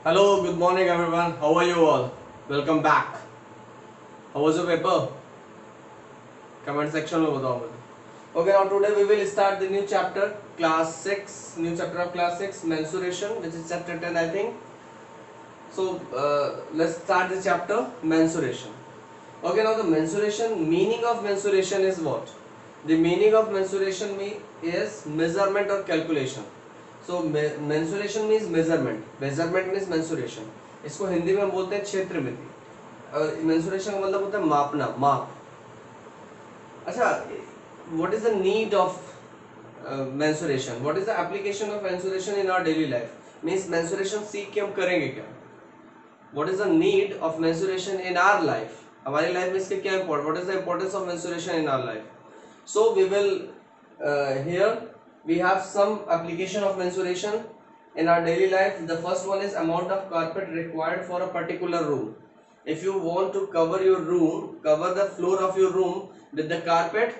Hello, good morning everyone. How are you all? Welcome back. How was your paper? Comment section में बताओ मुझे. Okay, now today we will start the new chapter, class 6, new chapter of class 6, mensuration, which is chapter 10 I think. So let's start the chapter, mensuration. Okay, now the mensuration, meaning of mensuration is what? The meaning of mensuration is measurement or calculation. So mensuration means measurement. Measurement means mensuration. इसको हिंदी में बोलते हैं क्षेत्रमिति. और mensuration का मतलब होता है मापना, माप. अच्छा, what is the need of mensuration? What is the application of mensuration in our daily life? Means mensuration सीख के हम करेंगे क्या? What is the need of mensuration in our life? हमारी लाइफ में इसके क्या important? What is the importance of mensuration in our life? So we will here we have some application of mensuration in our daily life. The first one is amount of carpet required for a particular room. If you want to cover your room, cover the floor of your room with the carpet,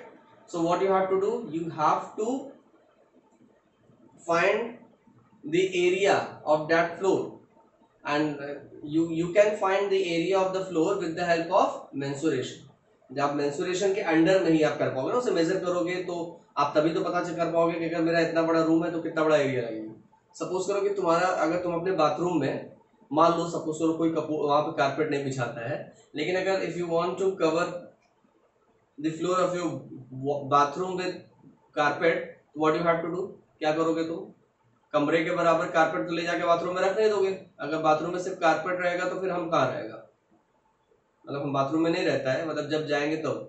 so what you have to do? You have to find the area of that floor, and you can find the area of the floor with the help of mensuration. जब mensuration के under में ही आप कर पाओगे ना, उसे major करोगे तो आप तभी तो पता कर पाओगे कि अगर मेरा इतना बड़ा रूम है तो कितना बड़ा एरिया लगेगा. सपोज करो कि तुम्हारा, अगर तुम अपने बाथरूम में, मान लो सपोज करो कोई वहां पे कारपेट नहीं बिछाता है, लेकिन अगर if you want to cover the floor of your bathroom with carpet, what you have to do, क्या करोगे तुम? कमरे के बराबर कारपेट तो ले जाके बाथरूम में रख नहीं दोगे. अगर बाथरूम में सिर्फ कारपेट रहेगा तो फिर हम कहाँ रहेगा, मतलब हम बाथरूम में नहीं रहता है, मतलब जब जाएंगे तब.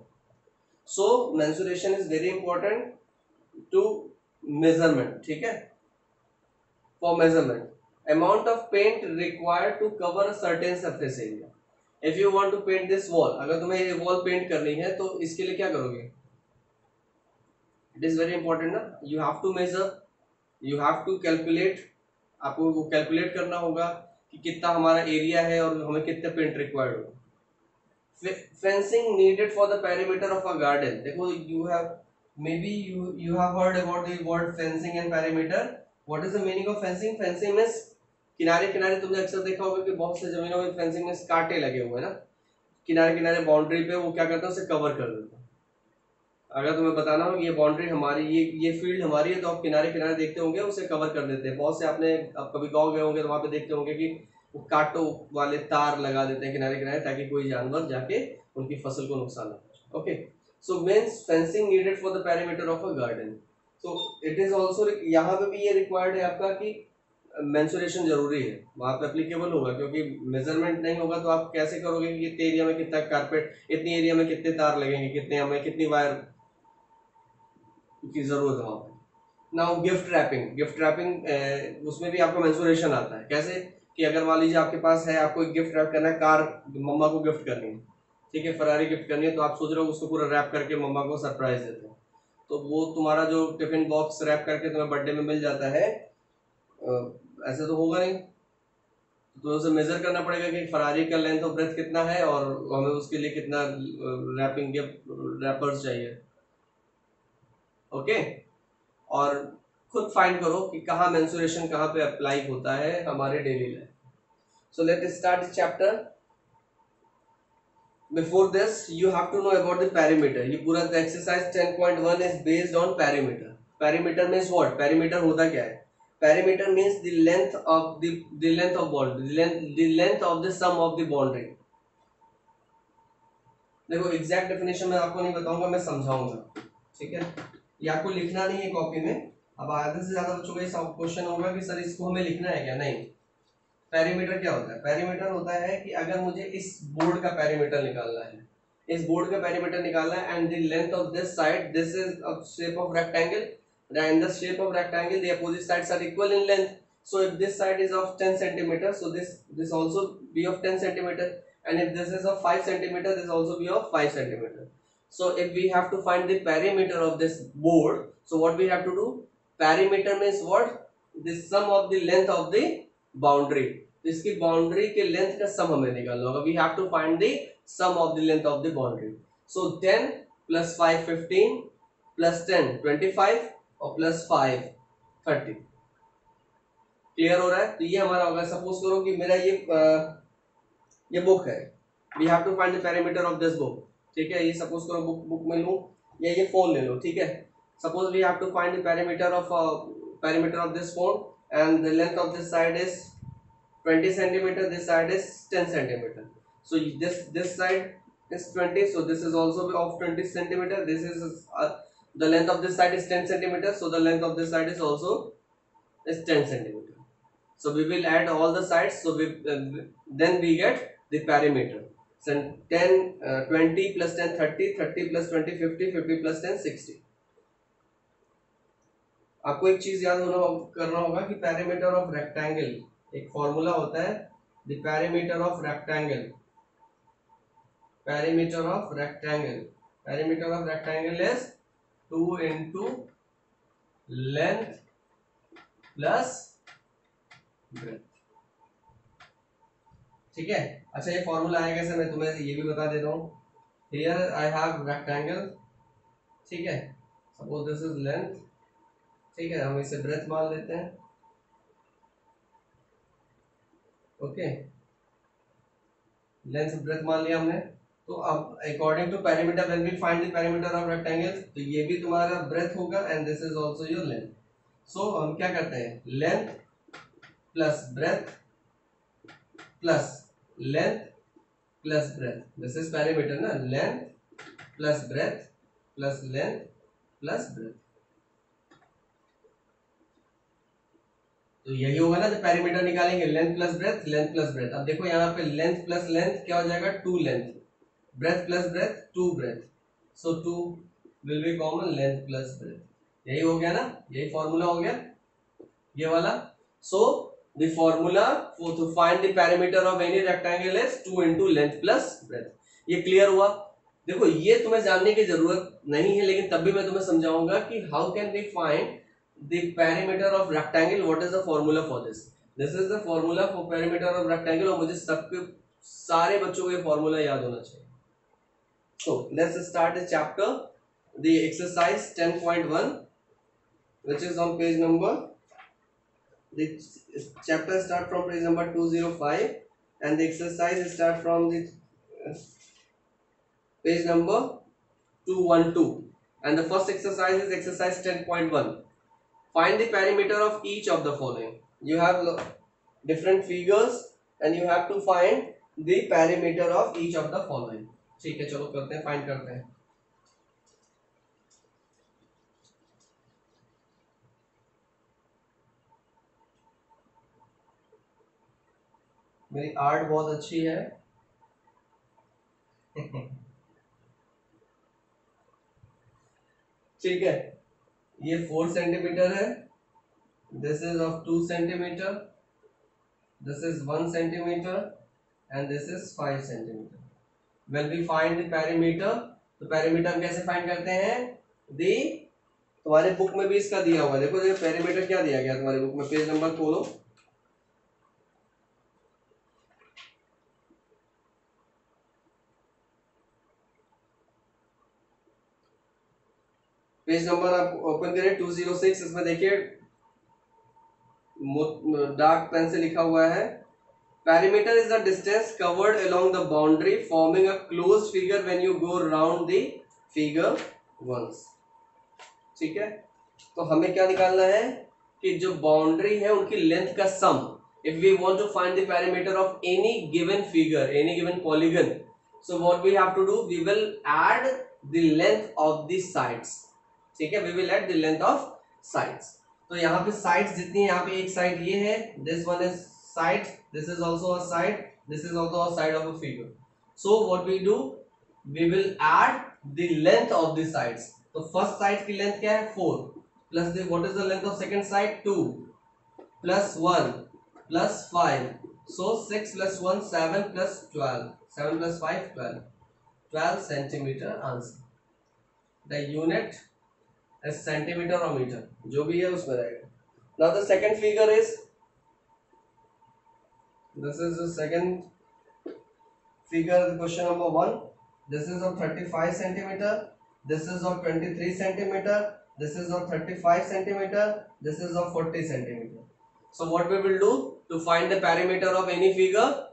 So mensuration is very important to measurement. ठीक है, for measurement amount of paint required to cover a certain surface area. If you want to paint this wall, अगर तुम्हें ये वॉल पेंट करनी है तो इसके लिए क्या करोगे? इट इज वेरी इंपॉर्टेंट ना. You have to measure, you have to calculate. आपको वो कैलकुलेट करना होगा कि कितना हमारा एरिया है और हमें कितने पेंट रिक्वायर्ड होगा. Fencing needed for the perimeter of a garden. देखो, you have maybe you have heard about the word fencing and perimeter. What is the meaning of fencing? Fencing means किनारे किनारे तुमने अक्सर देखा होगा कि बहुत से जमीनों में फेंसिंग में कांटे लगे हुए हैं ना, किनारे किनारे बाउंड्री पे वो क्या करते हैं, उसे कवर कर देते हैं. अगर तुम्हें बताना हो कि ये बाउंड्री हमारी, ये फील्ड हमारी है, तो आप किनारे किनारे देखते होंगे उसे कवर कर देते हैं. बहुत से आपने अब कभी गाँव गए होंगे तो वहाँ पे देखते होंगे कि वो कांटों वाले तार लगा देते हैं किनारे किनारे, ताकि कोई जानवर जाके उनकी फसल को नुकसान ना पहुंचे. Okay, so means fencing needed for the perimeter of a garden. So it is also, यहाँ पे भी ये रिक्वायर्ड है आपका कि मेंसुरेशन जरूरी है, वहाँ पे एप्लीकेबल होगा, क्योंकि मेजरमेंट नहीं होगा तो आप कैसे करोगे कि कितने एरिया में कितना कारपेट, इतनी एरिया में कितने तार लगेंगे, कितने हमें कितनी वायर की जरूरत है वहाँ पे. Now gift wrapping. Gift wrapping उसमें भी आपका मेंसुरेशन आता है. कैसे कि अगर मान लीजिए आपके पास है, आपको एक गिफ्ट रैप करना है, कार मम्मा को गिफ्ट करनी है, ठीक है, फरारी गिफ्ट करनी है, तो आप सोच रहे हो उसको पूरा रैप करके मम्मा को सरप्राइज देते हो. तो वो तुम्हारा जो टिफिन बॉक्स रैप करके तुम्हें बर्थडे में मिल जाता है, ऐसे तो होगा नहीं. तो उसे मेजर करना पड़ेगा कि फरारी का लेंथ ऑफ ब्रेथ कितना है और हमें उसके लिए कितना रैपिंग रैपर्स चाहिए. ओके, और खुद फाइंड करो कि कहाँ मेंसुरेशन कहाँ पे अप्लाई होता है हमारे daily life. So let us start this chapter. Before this, you have to know about the perimeter. ये पूरा exercise 10.1 is based on perimeter. Perimeter means what? Perimeter होता क्या है? Perimeter means the length of the length of boundary, the length of the sum of the boundary. देखो, exact definition मैं आपको नहीं बताऊंगा, मैं समझाऊंगा. ठीक है, ये आपको लिखना नहीं है कॉपी में. अब आधे से ज्यादा बच्चों का क्वेश्चन होगा कि सर इसको हमें लिखना है क्या? नहीं. पेरीमीटर क्या होता है? पेरीमीटर होता है कि अगर मुझे इस बोर्ड का पेरीमीटर निकालना है, इस बोर्ड का पेरीमीटर निकालना है, and the length of this side, this is a shape of rectangle, and the shape of rectangle, the opposite sides are equal in length. So if this side is of 10 centimeter, so this also be of 10 centimeter, and if this is of 5 centimeter, this also be of 5 centimeter. So if we have to find the perimeter of this board, so what we have to do? Perimeter means what? The sum of the length of the boundary. इसकी boundary के length का sum हमें निकालना होगा. We have to find the sum of the length of the boundary. So 10 plus 5 15 plus 10 25 और plus 5 30. Clear हो रहा है? तो ये हमारा होगा, सपोज करो कि मेरा ये बुक है, we have to find the perimeter of this book, ठीक है? ये सपोज करो बुक में लूं या ये फोन ले लो, ठीक है? Suppose we have to find the perimeter of this phone and the length of this side is 20 centimeter, this side is 10 centimeter. So this side is 20, so this is also of 20 centimeter. This is the length of this side is 10 centimeter, so the length of this side is also is 10 centimeter. So we will add all the sides, so then we get the perimeter. So 10 20 plus 10 30, 30 plus 20 50, 50 plus 10 60. आपको एक चीज याद करना होगा कि perimeter of rectangle, एक formula होता है, the perimeter of rectangle, perimeter of rectangle is 2 into length plus breath, ठीक है? अच्छा, ये फॉर्मूला आया कैसे, मैं तुम्हें ये भी बता देता हूँ. हियर आई हैव रेक्टेंगल, ठीक है? सपोज दिस इज लेंथ, ठीक है? हम इसे ब्रेथ मान लेते हैं, ओके? लेंथ ब्रेथ मान लिया हमने. तो अब according to perimeter, when we find the perimeter of rectangle, तो ये भी तुम्हारा ब्रेथ होगा and this is also your length. So हम क्या करते हैं, length plus breadth plus length plus breadth, this is perimeter ना, length plus breadth plus length plus breadth. तो यही होगा ना, जब पेरीमीटर निकालेंगे, length plus breadth, length plus breadth. अब देखो यहाँ पे लेंथ प्लस लेंथ क्या हो जाएगा, 2 length, breadth plus breadth 2 breadth, so 2 will be common, length plus breadth. यही हो गया ना, यही फॉर्मूला हो गया ये वाला. So the formula to find the perimeter of any rectangle is 2 into length plus breadth. ये क्लियर हुआ? देखो ये तुम्हें जानने की जरूरत नहीं है, लेकिन तब भी मैं तुम्हें समझाऊंगा कि how can we find the perimeter of rectangle, what is the formula for this. This is the formula for perimeter of rectangle, और मुझे सबके सारे बच्चों को ये फॉर्मूला याद होना चाहिए. So let's start the chapter, the exercise 10.1, which is on page number, the chapter start from page number 205 and the exercise start from the page number 212, and the first exercise is exercise 10.1. Find the perimeter of each of the following. You have different figures and you have to find the perimeter of each of the following. ठीक है, चलो करते हैं, find करते हैं. मेरी art बहुत अच्छी है. ठीक है, ये 4 सेंटीमीटर है, this is of 2 centimetre, this is 1 centimetre and this is 5 centimetre. When we find the perimeter, तो पेरीमीटर हम कैसे फाइंड करते हैं, तुम्हारे बुक में भी इसका दिया हुआ है. देखो ये पेरीमीटर क्या दिया गया तुम्हारे बुक में, पेज नंबर खोलो, पेज नंबर आप ओपन करें 206. इसमें देखिए डार्क पेन से लिखा हुआ है, perimeter is the distance covered along the boundary forming a closed figure when you go round the figure once. ठीक है, तो हमें क्या निकालना है कि जो बाउंड्री है उनकी लेंथ का sum. If we want to find the perimeter of any given figure, any given polygon, so what we have to do, we will add the length of the sides. ठीक है, we will add the length of sides. तो यहाँ पे sides जितनी है, यहाँ पे एक साइड ये है, this one is side, this is also a side, this is also a side of a figure. So what we do, we will add the length of the sides. तो first side की length क्या है, 4 plus the what is the length of second side, 2 plus 1 plus 5, so 6 plus 1 7 plus 12, 7 plus 5 12 centimetre answer. The unit centimetre और metre, जो भी है उसमें रहेगा. Now the second figure is, this is the second figure, question number 1. This is of 35 centimetre, this is of 23 centimetre, this is of 35 centimetre, this is of 40 centimetre. So what we will do to find the perimeter of any figure,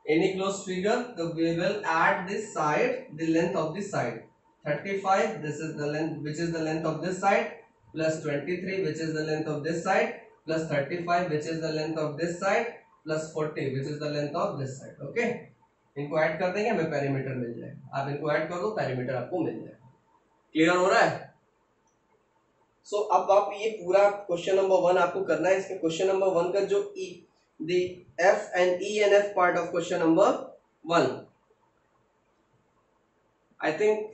any closed figure, so we will add this side, the length of this side. 35, this is the length, which is the length of this side, plus 23, which is the length of this side, plus 35, which is the length of this side, plus 40, which is the length of this side. Okay, इनको add कर देंगे, हमें perimeter मिल जाएगा. आप इनको add कर दो, perimeter आपको मिल जाएगा. क्लियर हो रहा है? सो अब आप ये पूरा क्वेश्चन नंबर 1 आपको करना है. इसमें क्वेश्चन नंबर 1 का जो the F and E and F part of question number 1, I think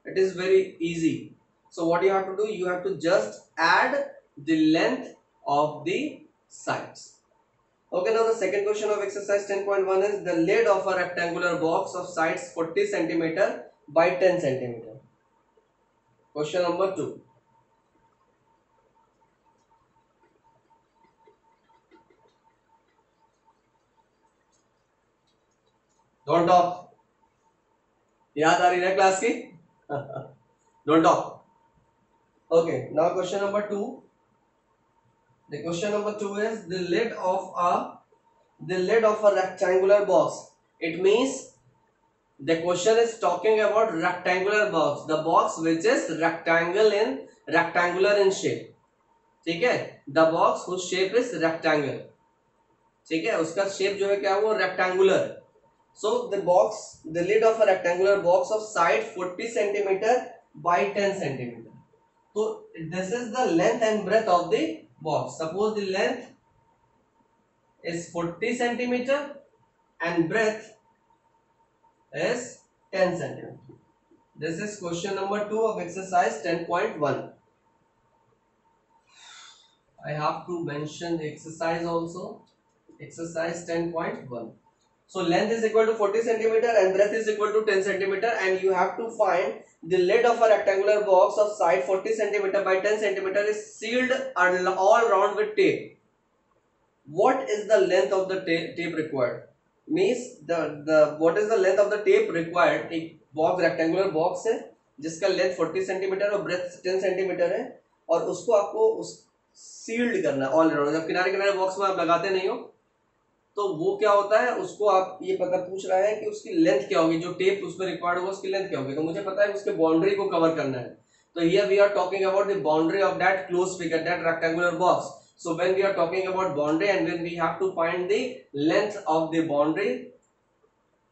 it is very easy. So what you have to do, you have to just add the length of the sides. Okay, now the second question of exercise 10.1 is the lid of a rectangular box of sides 40 centimeter by 10 centimeter. Question number 2. Don't talk. याद आ रही है class की? Don't talk. Okay, now question number 2. The question number 2 is the lid of a rectangular box. It means the question is talking about rectangular box, the box which is rectangular in shape. ठीक है, the box whose shape is rectangle. ठीक है, उसका shape जो है क्या, वो rectangular. So the lid of a rectangular box of side 40 centimeter by 10 centimeter. So this is the length and breadth of the box. Suppose the length is 40 centimeter and breadth is 10 centimeter. This is question number 2 of exercise 10.1. I have to mention the exercise also. Exercise 10.1. So length is equal to 40 centimeter and breadth is equal to 10 centimeter, and you have to find the lid of a rectangular box of side 40 centimeter by 10 centimeter is sealed all round with tape. What is the length of the tape required? Means what is the length of the tape required? एक box rectangular box है जिसका length 40 centimetre और breath 10 centimetre है, और उसको आपको sealed करना all around. जब किनारे किनारे बॉक्स में आप लगाते नहीं हो तो वो क्या होता है, उसको आप ये पता पूछ रहा है कि उसकी लेंथ क्या होगी, जो टेप उसमें रिक्वायर्ड होगा उसकी लेंथ क्या होगी. तो मुझे पता है उसके बाउंड्री को कवर करना है. तो here we are talking about the boundary of that close figure, that rectangular box. So when we are talking about boundary and when we have to find the length of the boundary,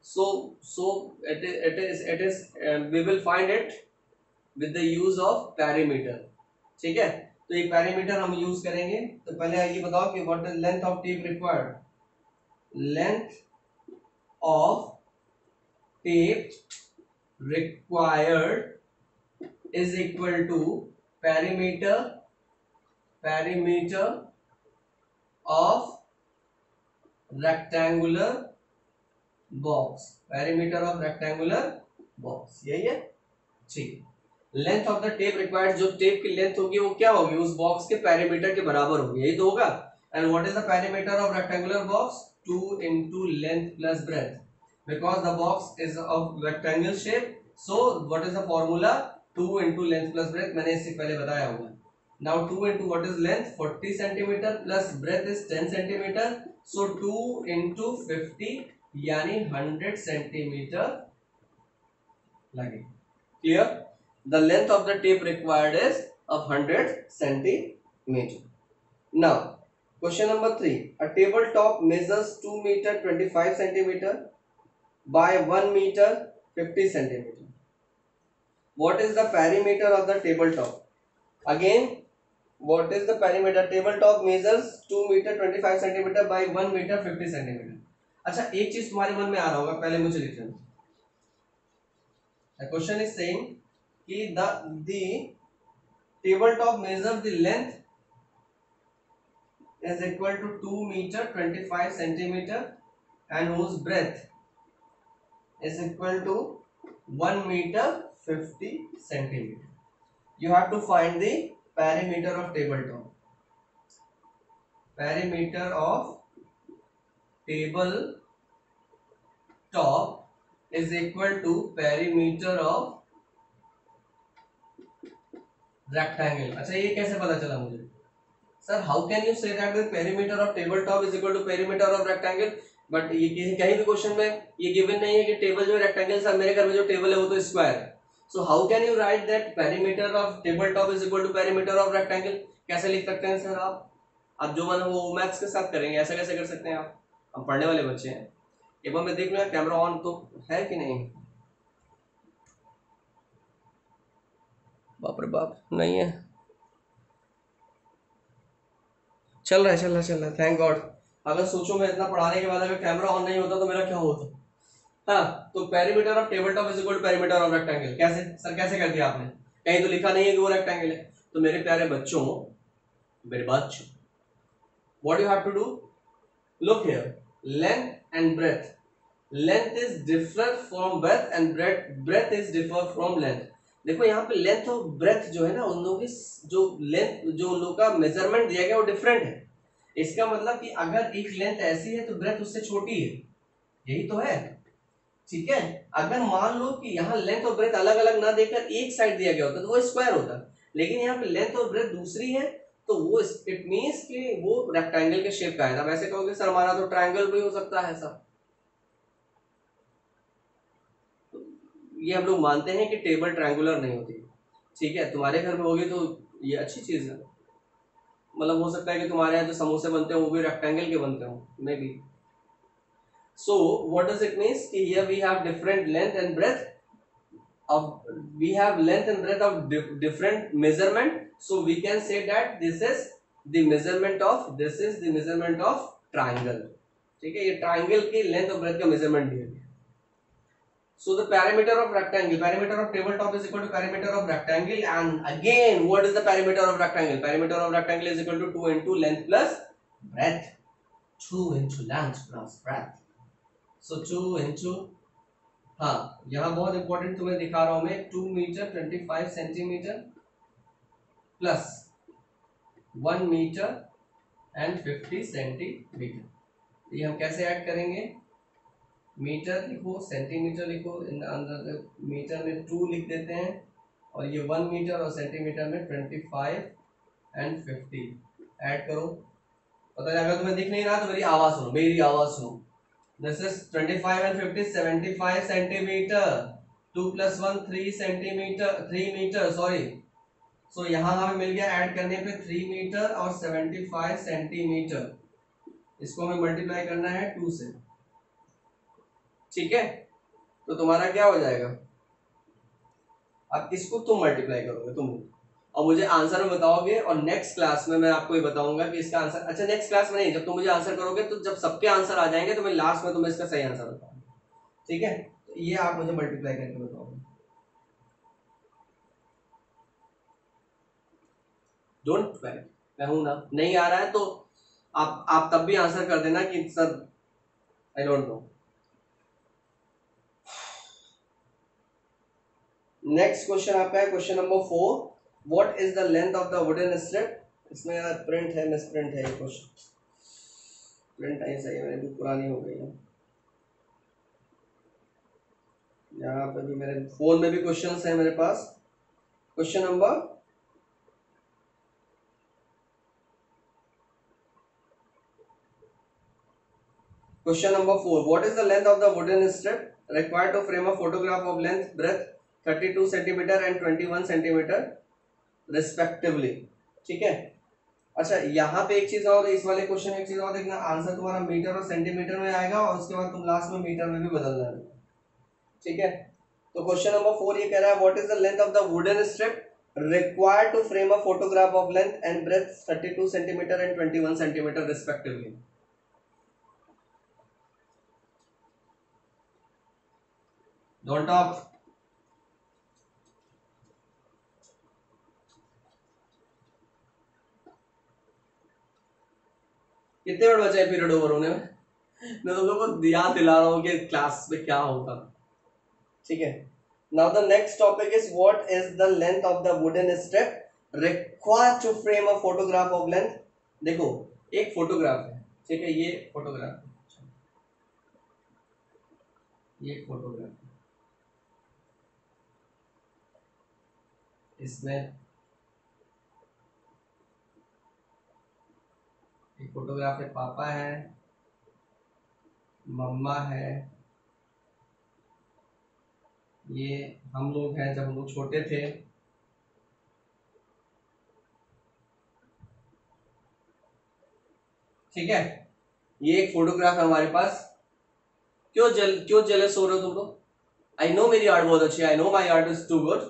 so it is we will find it with the use of perimeter. ठीक है, तो ये perimeter हम use करेंगे. तो पहले ये बताओ कि what is length of tape required. Length of tape required is equal to perimeter of rectangular box. Perimeter of rectangular box, यही है. ठीक, length of the tape required, जो टेप की लेंथ होगी वो क्या होगी, उस बॉक्स के पेरीमीटर के बराबर होगी, यही तो होगा. And what is the perimeter of rectangular box? 2 into length plus breadth, because the box is of rectangle shape. So what is the formula? 2 into length plus breadth. मैंने इससे पहले बताया हुआ. Now 2 into what is length? 40 centimeter plus breadth is 10 centimeter. So 2 into 50 यानी 100 centimeter लगे. Clear? The length of the tape required is of 100 centimeter. Now question number 3. A tabletop measures 2 meter 25 centimeter by 1 meter 50 centimeter. What is the perimeter of the tabletop? Again, what is the perimeter? Tabletop measures 2 meter 25 centimeter by 1 meter 50 centimeter. अच्छा, एक चीज तुम्हारे मन में आ रहा होगा, पहले मुझे लिखना. The question is saying कि the tabletop measures the length is equal to 2 meter 25 centimeter and whose breadth is equal to 1 meter 50 centimeter. You have to find the perimeter of tabletop. Perimeter of tabletop is equal to perimeter of rectangle. अच्छा, ये कैसे पता चला मुझे? Sir how can you say that the perimeter of table top is equal to perimeter of rectangle, but ये कहीं भी question में ये गिवन नहीं है कि टेबल जो रेक्टेंगल, सर मेरे घर में जो टेबल है वो तो स्क्वायर है, so how can you write that perimeter of table top is equal to perimeter of rectangle, कैसे लिख सकते हैं सर आप जो मन वो मैथ्स के साथ करेंगे, ऐसा कैसे कर सकते हैं आप, हम पढ़ने वाले बच्चे हैं। एक बार मैं देख लूँ कैमरा ऑन तो है कि नहीं, बाप रे बाप नहीं है, चल रहा है थैंक गॉड। अगर सोचो मैं इतना पढ़ाने के बाद अगर कैमरा ऑन नहीं होता तो मेरा क्या होता। हाँ, तो perimeter of table top is equal to perimeter of rectangle, कैसे सर कैसे कर दिया आपने, कहीं तो लिखा नहीं है कि वो रेक्टेंगल है। तो मेरे प्यारे बच्चों, मेरे बच्चों, what you have to do, look here, length and breadth, length is differ from breadth and breadth is differ from length। देखो यहाँ पे लेंथ और ब्रेथ जो है ना, उन लोगों की जो लेंथ जो उन लोगों का मेजरमेंट दिया गया वो डिफरेंट है। इसका मतलब कि अगर एक लेंथ ऐसी है तो ब्रेथ उससे छोटी है, यही तो है, ठीक है। अगर मान लो कि यहाँ लेंथ और ब्रेथ अलग अलग ना देकर एक साइड दिया गया होता तो वो स्क्वायर होता, लेकिन यहाँ पे लेंथ और ब्रेथ दूसरी है तो वो इट मींस कि वो रेक्टेंगल के शेप का है। वैसे कहोगे सर हमारा तो ट्रायंगल भी हो सकता है सर, ये हम लोग मानते हैं कि टेबल ट्रायंगुलर नहीं होती, ठीक है। तुम्हारे घर में होगी तो ये अच्छी चीज है, मतलब हो सकता है कि तुम्हारे यहाँ जो समोसे बनते हैं वो भी रेक्टेंगल के बनते हो maybe. So what does it means कि here we have different length and breadth of we have length and breadth of different measurement, so we can say that this is the measurement of triangle, ठीक है। ये triangle की length और breadth का measurement दिया गया। So the perimeter of perimeter of tabletop is equal to perimeter of rectangle, and again what is the perimeter of rectangle, perimeter of rectangle is equal to 2 into length plus breadth, 2 into length plus breadth, so 2 into, हाँ यहाँ बहुत important तुम्हें दिखा रहा हूं मैं, 2 metre 25 centimetre plus 1 metre and 50 centimetre. ये हम कैसे ऐड करेंगे, मीटर लिखो सेंटीमीटर लिखो, इन अंदर मीटर में 2 लिख देते हैं और ये 1 मीटर और सेंटीमीटर में 25 एंड 50 ऐड करो, पता है। अगर तुम्हें दिख नहीं रहा तो मेरी आवाज सुनो, मेरी आवाज सुनो। This is 25 and 50 75 centimeter, 2 plus 1 3 centimeter 3 meter sorry, so यहाँ हमें मिल गया ऐड करने पे 3 मीटर और 75 सेंटीमीटर, इसको हमें मल्टीप्लाई करना है 2 से, ठीक है। तो तुम्हारा क्या हो जाएगा, अब इसको तुम मल्टीप्लाई करोगे तुम और मुझे आंसर में बताओगे, और नेक्स्ट क्लास में मैं आपको ये बताऊंगा कि इसका आंसर, अच्छा नेक्स्ट क्लास में नहीं, जब तुम मुझे आंसर करोगे तो जब सबके आंसर आ जाएंगे तो मैं लास्ट में तुम्हें इसका सही आंसर बताऊंगा, ठीक है। तो ये आप मुझे मल्टीप्लाई करके बताओगे, डोंट वरी, मैं हूं ना, नहीं आ रहा है तो आप तब भी आंसर कर देना कि sir I don't know. Next question आपका है question number 4, what is the length of the wooden strip. इसमें यार प्रिंट है, मिस प्रिंट है, ये क्वेश्चन प्रिंट नहीं सही है, मेरी बुक पुरानी हो गई है। यहाँ पे भी मेरे फोन में भी क्वेश्चंस हैं मेरे पास। Question number Question number 4. What is the length of the wooden strip required to frame a photograph of length, breadth 32 centimeter and 21 centimeter respectively? ठीक है। अच्छा यहाँ पे एक चीज और, इस वाले क्वेश्चन में एक चीज और देखना, आंसर तुम्हारा मीटर और सेंटीमीटर में आएगा और उसके बाद तुम लास्ट में मीटर में भी बदलना है, ठीक है। तो क्वेश्चन नंबर 4 ये कह रहा है what is the length of the wooden strip required to frame a photograph of length and breadth 32 centimeter and 21 centimeter respectively? Don't talk. कितने मिनट बचे हैं पीरियड ओवर होने में, मैं तुम लोगों को याद दिला रहा हूँ कि क्लास में क्या होगा, ठीक है। Now the next topic is what is the length of the wooden strip required to frame a photograph of length. देखो एक फोटोग्राफ है, ठीक है, ये फोटोग्राफ है, ये फोटोग्राफ है, इसमें फोटोग्राफ है, पापा है, मम्मा है, ये हम लोग हैं जब हम लोग छोटे थे, ठीक है। ये एक फोटोग्राफ है हमारे पास। क्यों जेलस हो रहे हो तुम लोग? आई नो मेरी आर्ट बहुत अच्छी है, I know my art is too good,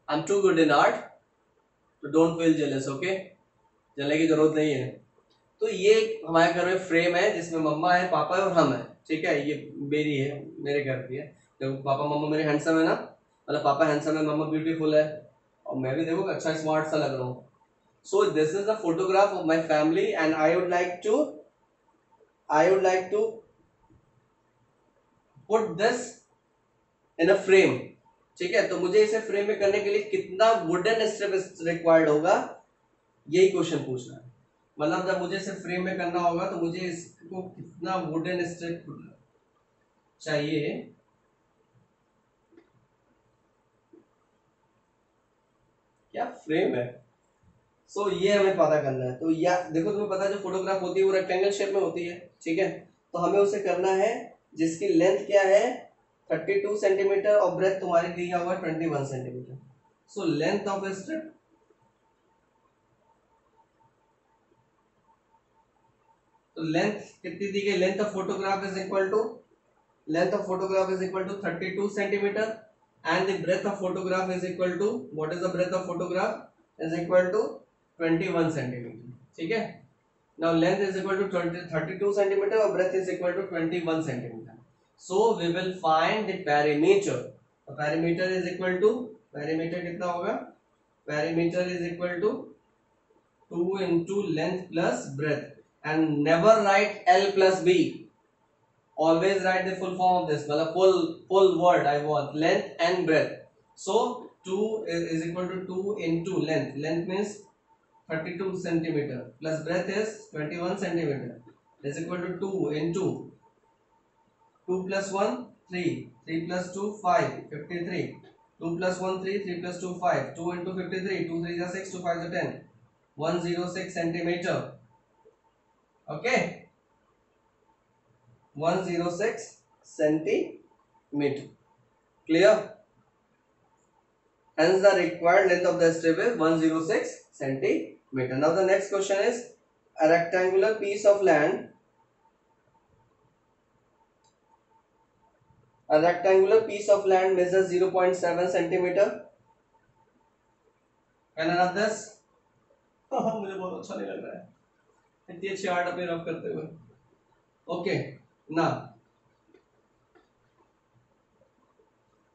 I am too good in art, तो डोंट फील जेलस, ओके? जलने की जरूरत नहीं है। तो ये हमारे घर में फ्रेम है जिसमें मम्मा है, पापा है और हम है, ठीक है। ये मेरी है, मेरे घर की है। देखो पापा मम्मा मेरे हैंडसम है ना, मतलब पापा हैंडसम है, मम्मा ब्यूटीफुल है, और मैं भी देखो अच्छा स्मार्ट सा लग रहा हूँ। So this is the photograph of my family and I would like to put this in a frame, ठीक है। तो मुझे इसे फ्रेम में करने के लिए कितना वुडन स्ट्रिप रिक्वायर्ड होगा, यही क्वेश्चन पूछना है। मतलब जब मुझे इसे फ्रेम में करना होगा तो मुझे इसको कितना वुडन स्ट्रिप चाहिए, क्या फ्रेम है। सो ये हमें पता करना है। तो या देखो तुम्हें पता है जो फोटोग्राफ होती है वो रेक्टेंगल शेप में होती है, ठीक है। तो हमें उसे करना है जिसकी लेंथ क्या है 32 सेंटीमीटर और ब्रेथ तुम्हारे दिया हुआ 21 centimetre. So length of a strip, तो लेंथ कितनी दी गई, length of photograph is equal to 32 centimetre and the breadth of photograph is equal to, what is the breadth of photograph, is equal to 21 centimeter, ठीक है। now length is equal to 32 centimeter और breadth is equal to 21 centimeter, so we will find the perimeter. तो perimeter is equal to, perimeter कितना होगा, perimeter is equal to 2 into length plus breadth, and never write L plus B, always write the full form of this, मतलब full word I want, length and breadth. So 2 is equal to 2 into length means 32 centimeter plus breadth is 21 centimeter is equal to 2 into 2 plus 1 3, 3 plus 2 5, 53, 2 plus 1 3, 3 plus 2 5, 2 into 53, 2 3 is 6, 2 5 is 10, 106 centimeter, okay, 106 centimeter, clear? Hence the required length of the strip is 106 centimeter. Now the next question is a rectangular piece of land. A rectangular piece of land measures 0.7 centimeter. Can I rub this? मुझे बहुत अच्छा नहीं लग रहा है इतनी अच्छी art अपनी रब करते हुए। ओके ना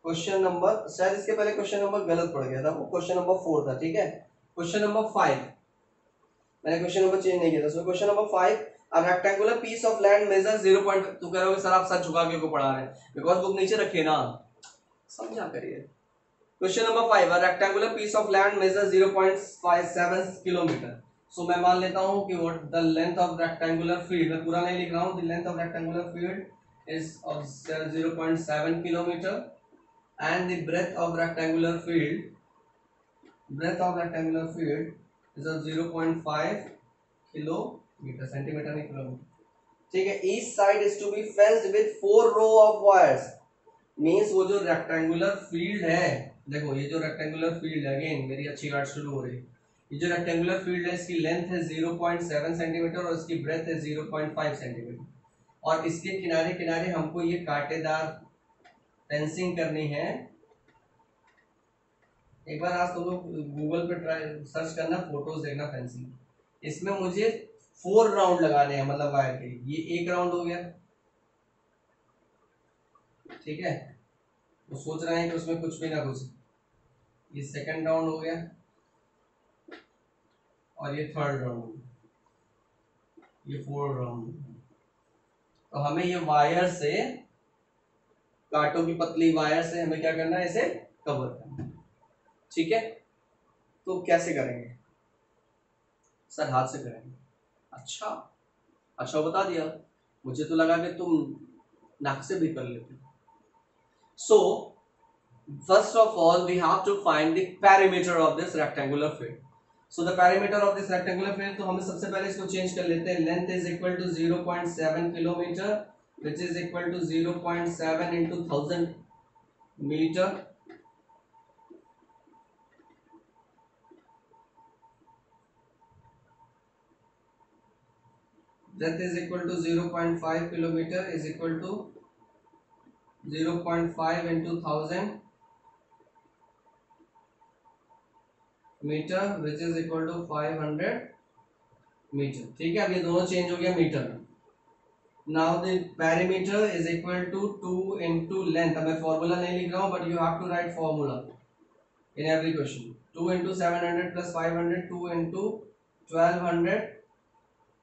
क्वेश्चन नंबर, शायद इसके पहले क्वेश्चन नंबर गलत पड़ गया था, वो क्वेश्चन नंबर 4 था, ठीक है। क्वेश्चन नंबर 5 मैंने क्वेश्चन नंबर चेंज नहीं किया था। So question number 5, a rectangular piece of land measures 0. तू कह रहे हो सर आप सर झुका के को पढ़ा रहे हैं, बिकॉज़ बुक नीचे रखिए ना, समझा करिए। Question number 5, a rectangular piece of land measures 0.57 kilometre. So मैं मान लेता हूं कि what the length of rectangular field, मैं पूरा नहीं लिख रहा हूं, the length of rectangular field is of 0.7 kilometre and the breadth of rectangular field is of 0.5 kilometer, centimeter नहीं किलोमीटर, ठीक है। each side is to be fenced with 4 row of wires, means वो जो rectangular field है, देखो ये जो rectangular field है, अगेन मेरी अच्छी आर्ट शुरू हो रही है, ये जो rectangular field है इसकी लेंथ है 0.7 सेंटीमीटर और इसकी ब्रेथ है 0.5 सेंटीमीटर, और इसके किनारे किनारे हमको ये कांटेदार फेंसिंग करनी है। एक बार आज तुम लोग गूगल पे ट्राई सर्च करना, फोटोज देखना फेंसिंग, इसमें मुझे 4 राउंड लगाने हैं, मतलब वायर के। ये एक राउंड हो गया, ठीक है, वो सोच रहे हैं कि उसमें कुछ भी ना कुछ। ये सेकंड राउंड हो गया और ये थर्ड राउंड, ये 4 राउंड। तो हमें ये वायर से, कांटों की पतली वायर से हमें क्या करना है, इसे कवर करना है, ठीक है। तो कैसे करेंगे सर? हाथ से करेंगे। अच्छा बता दिया, मुझे तो लगा कि तुम नाक से भी कर लेते। So first of all we have to find the perimeter of this rectangular field. So the parameter of this rectangular frame, तो हमें सबसे पहले इसको चेंज कर लेते हैं. Length is equal to 0.7 kilometre which is equal to 0.7 into 1000 metre. Breadth is equal to 0.5 kilometer is equal to 0.5 into 1000 metre which is equal to 500 metre. ठीक है, अब ये दोनों चेंज हो गया मीटर में. Now the perimeter is equal to 2 into length. अब मैं फॉर्मूला नहीं लिख रहा हूँ, but you have to write formula in every question. 2 into 700 plus 500, 2 इंटू 1200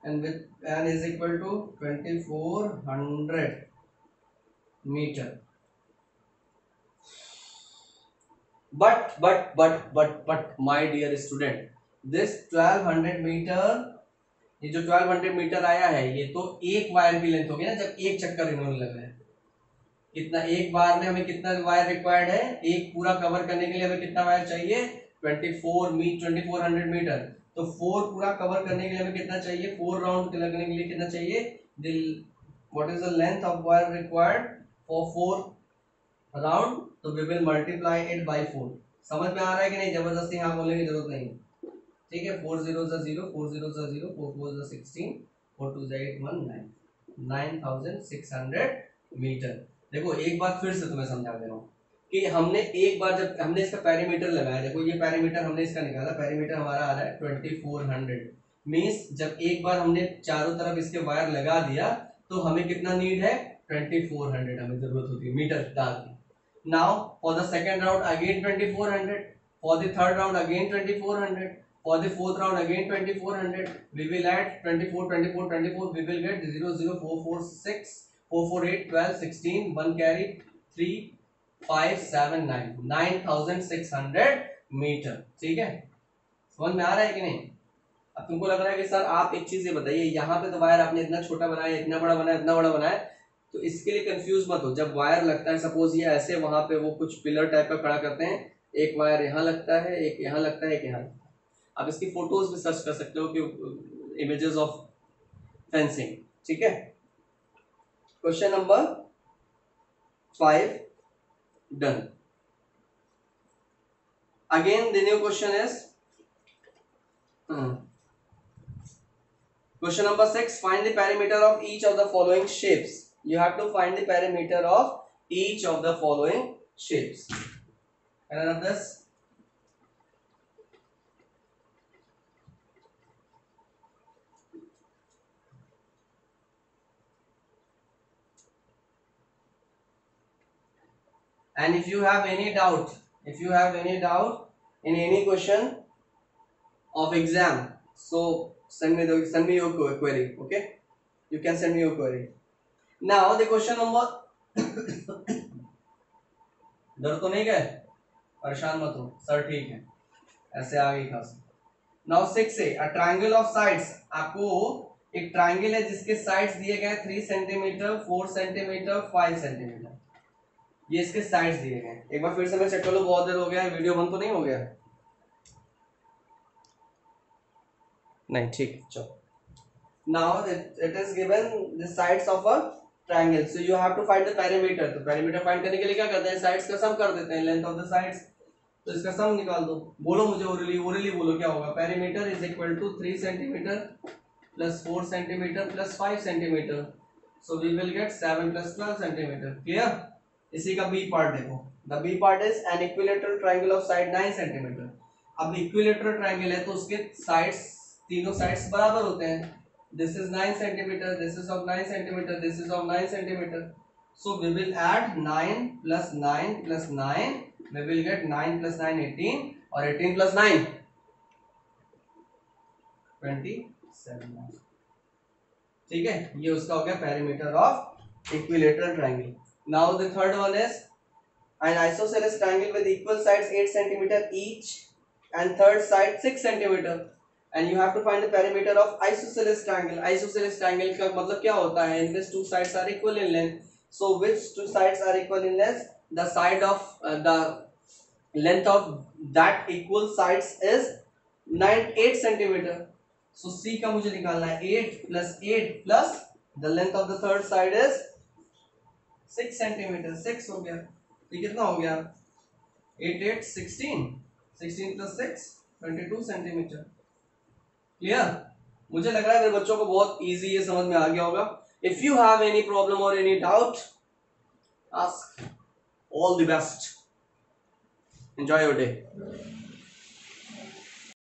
and with n is equal to 2400 meter. But my dear student, this 1200 meter, ये जो 1200 metre आया है ये तो एक वायर की लेंथ होगी ना, जब एक चक्कर इन्होंने लगाया. कितना एक बार में हमें कितना वायर रिक्वायर्ड है, एक पूरा कवर करने के लिए हमें कितना वायर चाहिए, 2400 मीटर. तो 4 पूरा कवर करने के लिए हमें कितना चाहिए, 4 राउंड लगने के लिए कितना चाहिए, what is the length of wire required for 4 round. तो we will multiply it by 4. समझ में आ रहा है कि नहीं? जबरदस्ती यहाँ बोलने की जरूरत नहीं. ठीक है, 4 0 0, 4 0 0, 4 4 16, 4 2 8 1 9, 9600 मीटर. देखो एक बात फिर से तुम्हें समझा दे रहा हूँ कि हमने एक बार जब हमने इसका पैरीमीटर लगाया, देखो ये पैरीमीटर हमने इसका निकाला, पैरीमीटर हमारा आ रहा है 2400. मींस जब एक बार हमने चारों तरफ इसके वायर लगा दिया तो हमें कितना नीड है, 2400 हमें जरूरत होती है मीटर डाल के. Now for the second round again 2400, for the third round again 2400, for the fourth round again 2400. We will add 24 24 24, we will get 0 0 4 4 6 4 4 8 12 16, 1 carry 3 5 7 9, 9600 metre. ठीक है, समझ में आ रहा है कि नहीं? अब तुमको लग रहा है कि सर आप एक चीज ये बताइए, यहाँ पे तो वायर आपने इतना छोटा बनाया, इतना बड़ा बनाया, इतना बड़ा बनाया, तो इसके लिए कंफ्यूज मत हो. जब वायर लगता है, सपोज ये ऐसे, वहां पे वो कुछ पिलर टाइप का खड़ा करते हैं, एक वायर यहाँ लगता है, एक यहाँ लगता है, एक यहाँ. आप इसकी फोटोज भी सर्च कर सकते हो कि इमेजेस ऑफ फेंसिंग. ठीक है, question number 5 done. Again the new question is question number 6. Find the parameter of each of the following shapes. You have to find the parameter of each of the following shapes. Can I this? And if you have any doubt, in any question of exam, so send me your query. Okay, you can send me your query. Now the question number डर तो नहीं गए, परेशान मत हो sir, ठीक है, ऐसे आ गई खास. Now 6A, a triangle of sides. आपको एक ट्राइंगल है जिसके साइड्स दिए गए 3 सेंटीमीटर, 4 सेंटीमीटर, 5 सेंटीमीटर. ये इसके साइड्स दिए गए. एक बार फिर से मैं चेक कर लूं, बहुत देर हो गया है, वीडियो बंद तो नहीं हो गया? नहीं, ठीक, चलो. Now it is given the sides of a triangle, so you have to find the parameter. तो पैरामीटर फाइंड करने के लिए क्या करते हैं, साइड्स का सम कर देते हैं, लेंथ ऑफ द साइड्स. तो इसका सम निकाल दो. बोलो मुझे ओरली बोलो क्या होगा. Parameter is equal to 3 centimetre plus 4 centimetre plus 5 centimetre. So we will get 7 plus 12 centimetre. Clear? इसी का बी पार्ट देखो. The B part is an equilateral triangle of side 9 centimetre. अब इक्विलेटरल ट्रायंगल है तो उसके साइड्स, तीनों sides बराबर होते हैं. This is 9 centimetre, this is of 9 centimetre, this is of 9 centimetre. So we will add 9 plus 9 plus 9, we will get 9 plus 9 18, और 18 plus 9 27. ठीक है, ये उसका हो गया parameter of equilateral triangle. Now the third one is an isosceles triangle with equal sides 8 centimeter each and third side 6 centimeter, and you have to find the perimeter of isosceles triangle. Isosceles triangle का मतलब क्या होता है? इनके two sides are equal in length. So which two sides are equal in length? The side of the length of that equal sides is 8 centimetre. So C का मुझे निकालना है 8 plus 8 plus the length of the third side is 6 centimetre. 6 हो गया, ये कितना हो गया, 8 8 16, 16 प्लस 6 22 सेंटीमीटर। क्लियर? मुझे लग रहा है मेरे बच्चों को बहुत इजी ये समझ में आ गया होगा। If you have any problem और any doubt, ask. All the best, enjoy your day.